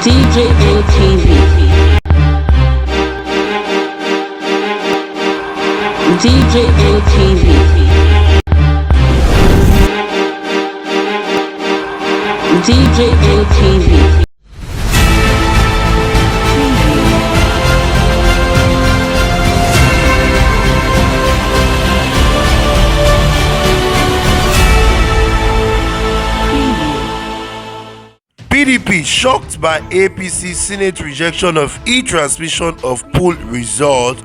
DJ ATV. DJ ATV. DJ ATV. PDP shocked by APC Senate rejection of e-transmission of poll result,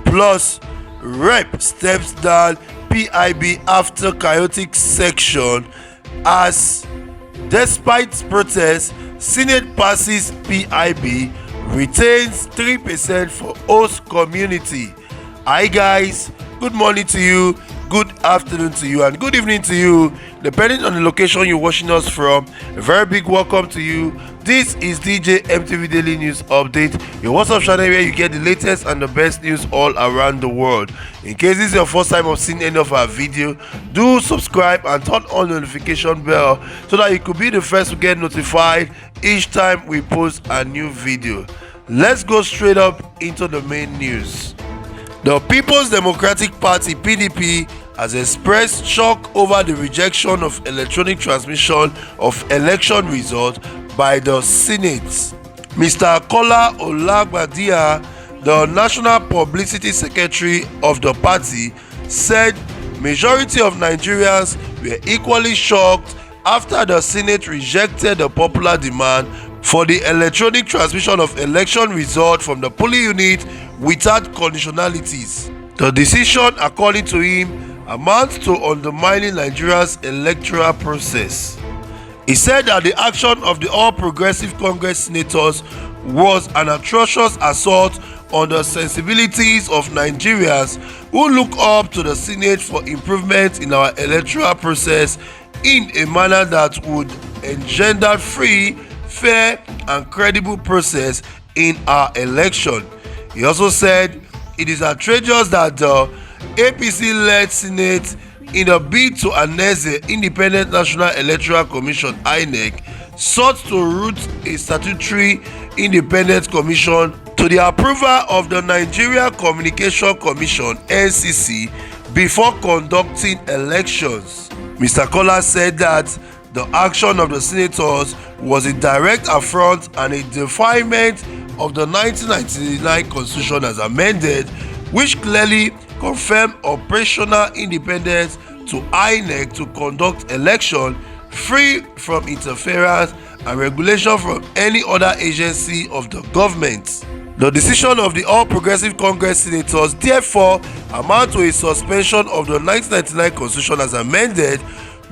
plus Rep steps down PIB after chaotic section as despite protests, Senate passes PIB, retains 3% for host community. Hi guys, good morning to you, good afternoon to you, and good evening to you, depending on the location you're watching us from. A very big welcome to you. This is DJ MTV Daily News Update, your WhatsApp channel where you get the latest and the best news all around the world. In case this is your first time of seeing any of our video, do subscribe and turn on the notification bell so that you could be the first to get notified each time we post a new video. Let's go straight up into the main news. The People's Democratic Party (PDP) has expressed shock over the rejection of electronic transmission of election results by the Senate. Mr. Kola Olagbadia, the National Publicity Secretary of the party, said majority of Nigerians were equally shocked after the Senate rejected the popular demand for the electronic transmission of election results from the polling unit without conditionalities. The decision, according to him, amounts to undermining Nigeria's electoral process. He said that the action of the All Progressive Congress senators was an atrocious assault on the sensibilities of Nigerians who look up to the Senate for improvement in our electoral process in a manner that would engender free, fair, and credible process in our election. He also said it is outrageous that the APC-led Senate, in a bid to annex the Independent National Electoral Commission (INEC), sought to root a statutory independent commission to the approval of the Nigeria Communication Commission (NCC) before conducting elections. Mr. Kola said that the action of the senators was a direct affront and a defilement of the 1999 Constitution as amended, which clearly confirmed operational independence to INEC to conduct election free from interference and regulation from any other agency of the government. The decision of the All Progressive Congress senators therefore amount to a suspension of the 1999 Constitution as amended,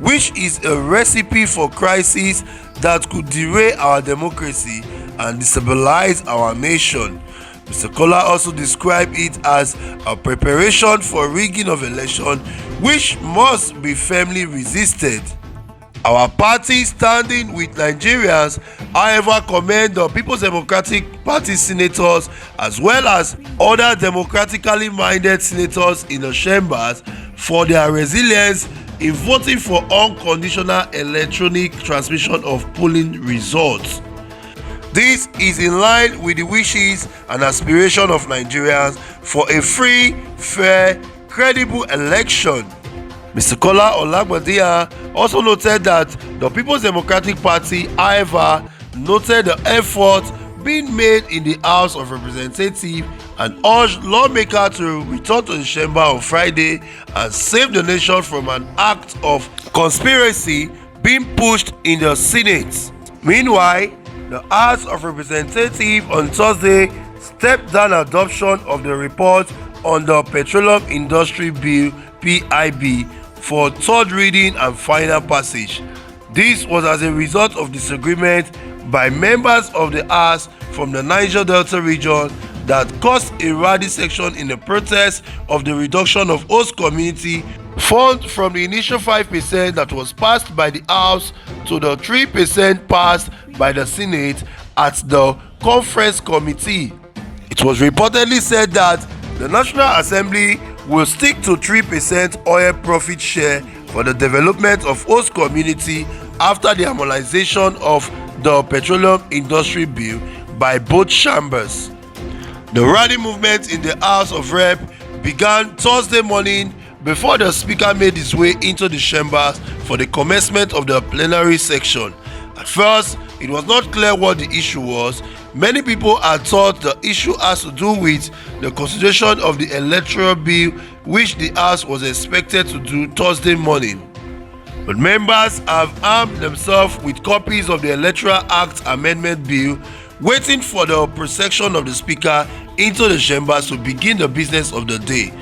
which is a recipe for crisis that could derail our democracy and destabilize our nation. Mr. Kola also described it as a preparation for rigging of election which must be firmly resisted. Our party, standing with Nigerians, however, commend the People's Democratic Party senators as well as other democratically minded senators in the chambers for their resilience in voting for unconditional electronic transmission of polling results. This is in line with the wishes and aspirations of Nigerians for a free, fair, credible election. Mr. Kola Olagbadia also noted that the People's Democratic Party, however, noted the effort being made in the House of Representatives and urged lawmakers to return to the chamber on Friday and save the nation from an act of conspiracy being pushed in the Senate. Meanwhile, the House of Representatives on Thursday stepped down adoption of the report on the Petroleum Industry Bill (PIB) for third reading and final passage. This was as a result of disagreement by members of the House from the Niger Delta region that caused a rowdy section in the protest of the reduction of host community fund from the initial 5% that was passed by the House to the 3% passed by the Senate at the conference committee. It was reportedly said that the National Assembly will stick to 3% oil profit share for the development of host community after the harmonization of the Petroleum Industry Bill by both chambers. The rally movement in the House of Rep began Thursday morning before the Speaker made his way into the chambers for the commencement of the plenary section. At first, it was not clear what the issue was. Many people had thought the issue has to do with the consideration of the electoral bill, which the House was expected to do Thursday morning. But members have armed themselves with copies of the Electoral Act Amendment Bill, waiting for the procession of the Speaker into the chambers to begin the business of the day.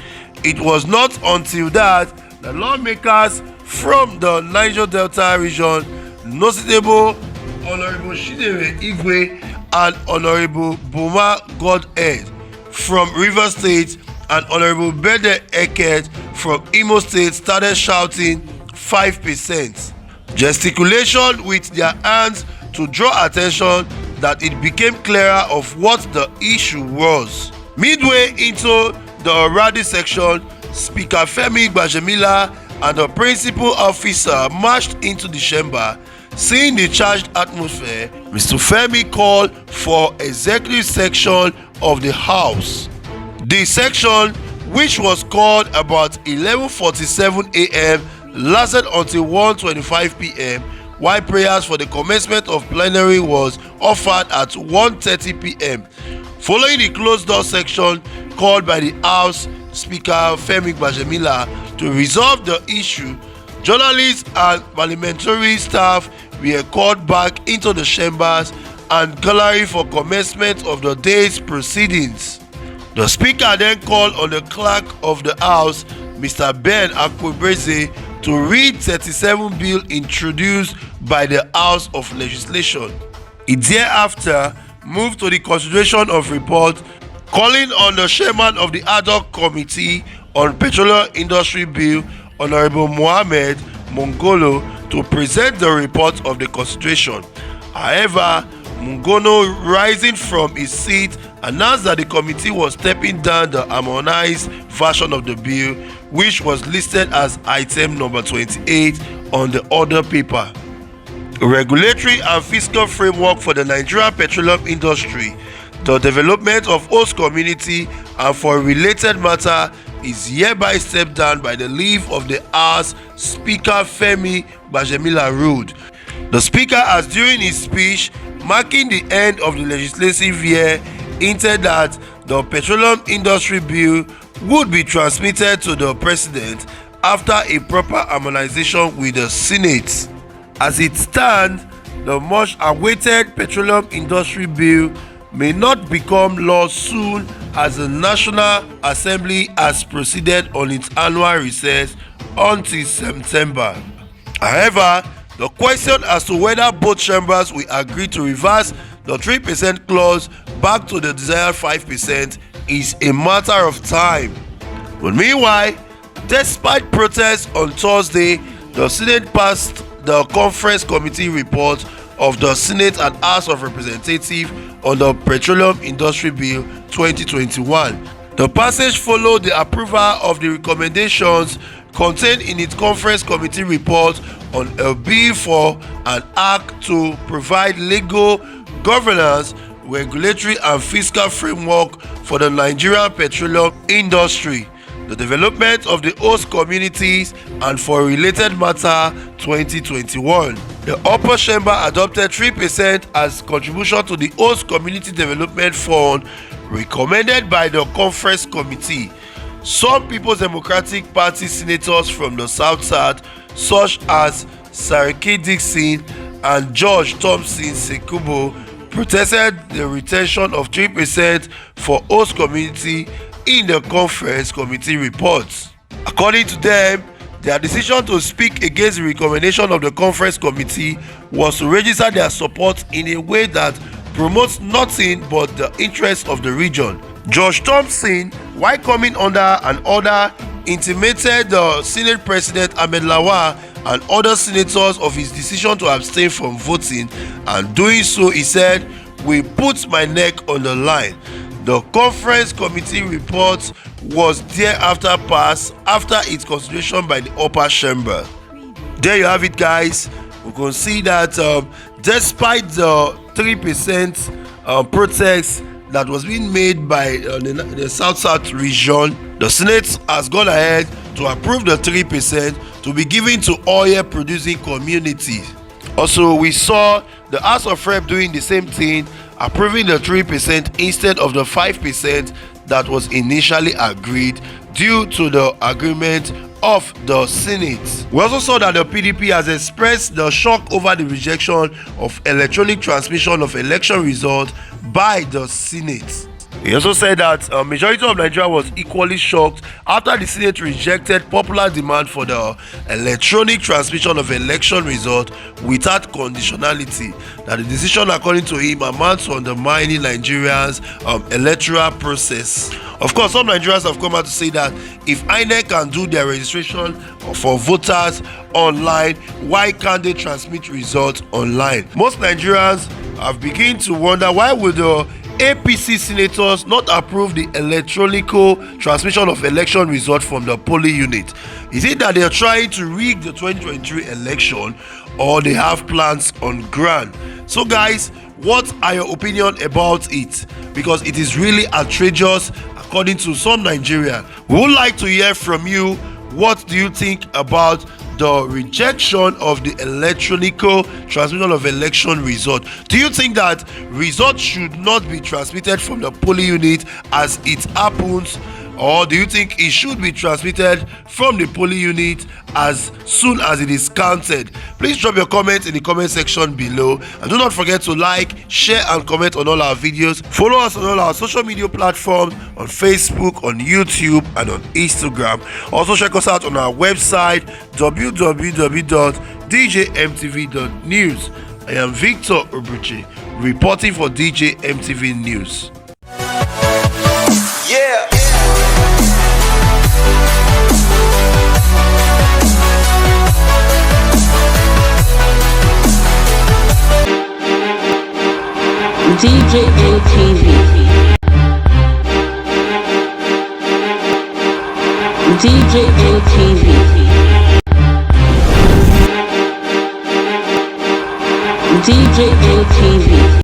It was not until that the lawmakers from the Niger Delta region, notable Honorable Chidere Igwe and Honorable Boma Godhead from Rivers State and Honorable Bede Eket from Imo State started shouting 5%, gesticulation with their hands to draw attention that it became clearer of what the issue was. Midway into the rally section, Speaker Femi Gbajemila and the principal officer marched into the chamber. Seeing the charged atmosphere, Mr. Femi called for executive section of the House. The section, which was called about 11:47 a.m., lasted until 1:25 p.m., while prayers for the commencement of plenary was offered at 1:30 p.m. Following the closed-door section called by the House Speaker Femi Gbajemila to resolve the issue, journalists and parliamentary staff were called back into the chambers and gallery for commencement of the day's proceedings. The Speaker then called on the Clerk of the House, Mr. Ben Akwebreze, to read 37 bill introduced by the House of Legislation. He thereafter moved to the consideration of report, calling on the chairman of the ad hoc committee on Petroleum Industry Bill, Honorable Mohammed Mongolo, to present the report of the consideration. However, Mungano, rising from his seat, announced that the committee was stepping down the harmonized version of the bill, which was listed as item number 28 on the order paper. A regulatory and fiscal framework for the Nigerian petroleum industry, the development of host community, and for a related matter is hereby stepped down by the leave of the House Speaker Femi Gbajemila ruled. The Speaker has, during his speech marking the end of the legislative year, hinted that the Petroleum Industry Bill would be transmitted to the President after a proper harmonization with the Senate. As it stands, the much awaited Petroleum Industry Bill may not become law soon as the National Assembly has proceeded on its annual recess until September. However, the question as to whether both chambers will agree to reverse the 3% clause back to the desired 5% is a matter of time. But meanwhile, despite protests on Thursday, the Senate passed the Conference Committee report of the Senate and House of Representatives on the Petroleum Industry Bill 2021. The passage followed the approval of the recommendations contained in its Conference Committee report on a bill for an act to provide legal governance, regulatory and fiscal framework for the Nigerian petroleum industry, the development of the host communities, and for a related matter 2021. The upper chamber adopted 3% as contribution to the host community development fund recommended by the Conference Committee. Some People's Democratic Party senators from the South, such as Saraki Dixon and George Thompson Sekubo, protested the retention of 3% for host community in the Conference Committee reports. According to them, their decision to speak against the recommendation of the Conference Committee was to register their support in a way that promotes nothing but the interests of the region. George Thompson, while coming under an order, intimated the Senate President Ahmed Lawal and other senators of his decision to abstain from voting, and doing so, he said, "We put my neck on the line." The Conference Committee report was thereafter passed after its consideration by the upper chamber. There you have it, guys. we can see that despite the 3% protest that was being made by the South region, the Senate has gone ahead to approve the 3% to be given to oil producing communities. Also, we saw the House of Rep doing the same thing, approving the 3% instead of the 5% that was initially agreed due to the agreement of the Senate. We also saw that the PDP has expressed the shock over the rejection of electronic transmission of election results by the Senate. He also said that a majority of Nigeria was equally shocked after the Senate rejected popular demand for the electronic transmission of election results without conditionality. That the decision, according to him, amounts to undermining Nigeria's electoral process. Of course, some Nigerians have come out to say that if INEC can do their registration for voters online, why can't they transmit results online? Most Nigerians have begun to wonder, why would the APC senators not approve the electronic transmission of election results from the polling unit? Is it that they are trying to rig the 2023 election, or they have plans on ground? So guys, what are your opinion about it? Because it is really outrageous according to some Nigerians. We would like to hear from you. What do you think about the rejection of the electronic transmission of election result? Do you think that results should not be transmitted from the polling unit as it happens, or do you think it should be transmitted from the polling unit as soon as it is counted? Please drop your comments in the comment section below, and do not forget to like, share and comment on all our videos. Follow us on all our social media platforms, on Facebook, on YouTube and on Instagram. Also check us out on our website www.djmtv.news. I am Victor Obuchi, reporting for DJMTV News. Yeah. DJ LTV. DJ LTV. DJ LTV.